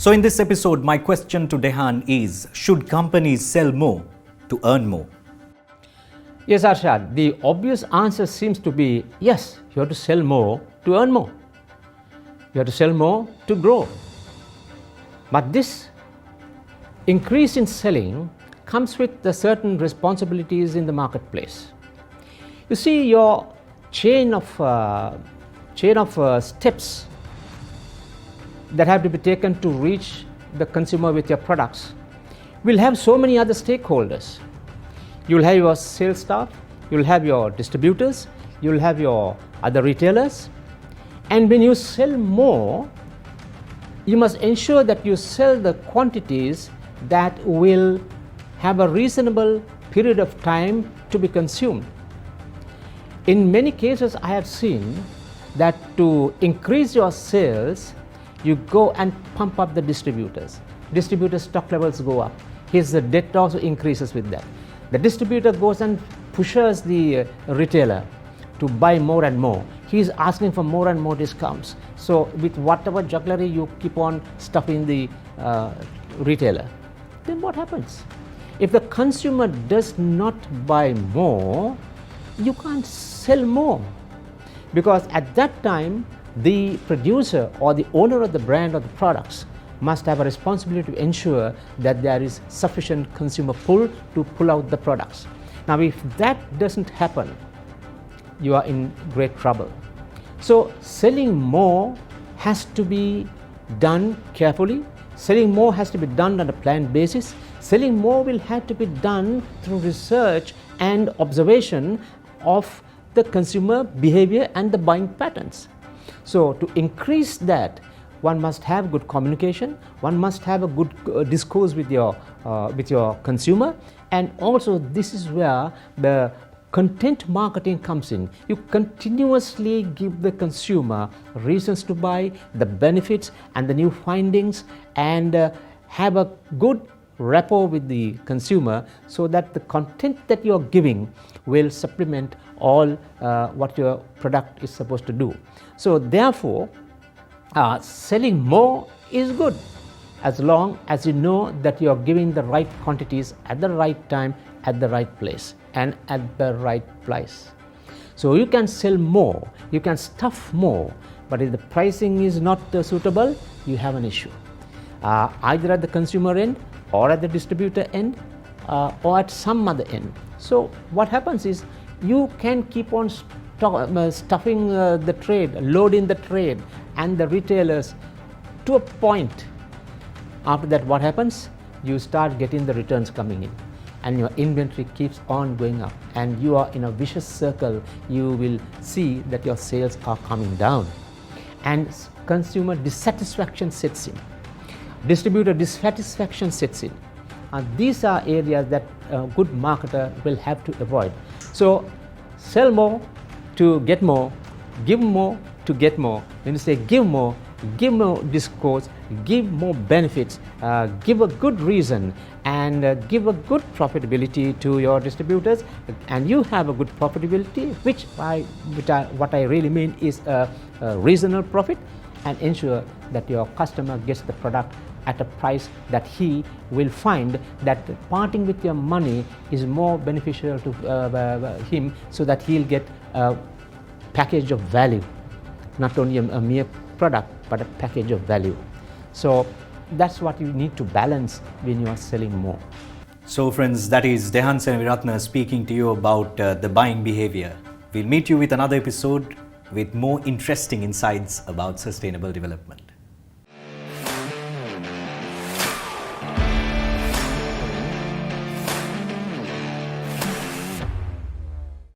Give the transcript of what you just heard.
So in this episode, my question to Dehan is, should companies sell more to earn more? Yes, Arshad, the obvious answer seems to be yes, you have to sell more to earn more. You have to sell more to grow. But this increase in selling comes with the certain responsibilities in the marketplace. You see, your chain of steps that have to be taken to reach the consumer with your products will have so many other stakeholders. You will have your sales staff, you will have your distributors, you will have your other retailers, and when you sell more, you must ensure that you sell the quantities that will have a reasonable period of time to be consumed. In many cases, I have seen that to increase your sales, you go and pump up the distributors. Distributor stock levels go up. His debt also increases with that. The distributor goes and pushes the retailer to buy more and more. He is asking for more and more discounts. So with whatever jugglery you keep on stuffing the retailer, then what happens? If the consumer does not buy more, you can't sell more, because at that time the producer or the owner of the brand or the products must have a responsibility to ensure that there is sufficient consumer pull to pull out the products. Now, if that doesn't happen, you are in great trouble. So selling more has to be done carefully. Selling more has to be done on a planned basis. Selling more will have to be done through research and observation of the consumer behavior and the buying patterns. So to increase that, one must have good communication, one must have a good discourse with your consumer, and also this is where the content marketing comes in. You continuously give the consumer reasons to buy, the benefits and the new findings, and have a good rapport with the consumer so that the content that you are giving will supplement all what your product is supposed to do. So therefore, selling more is good as long as you know that you are giving the right quantities at the right time, at the right place, and at the right price. So you can sell more, you can stuff more, but if the pricing is not suitable, you have an issue, either at the consumer end or at the distributor end or at some other end. So what happens is you can keep on stuffing the trade, loading the trade and the retailers to a point. After that, what happens? You start getting the returns coming in, and your inventory keeps on going up, and you are in a vicious circle. You will see that your sales are coming down, and consumer dissatisfaction sets in, distributor dissatisfaction sets in. These are areas that a good marketer will have to avoid. So sell more to get more, give more to get more. When you say give more discourse, give more benefits, give a good reason, and give a good profitability to your distributors, and you have a good profitability, what I really mean is a reasonable profit, and ensure that your customer gets the product at a price that he will find that parting with your money is more beneficial to him, so that he'll get a package of value, not only a mere product but a package of value. So that's what you need to balance when you are selling more. So friends, that is Dehan Senaviratne speaking to you about the buying behavior. We'll meet you with another episode with more interesting insights about sustainable development.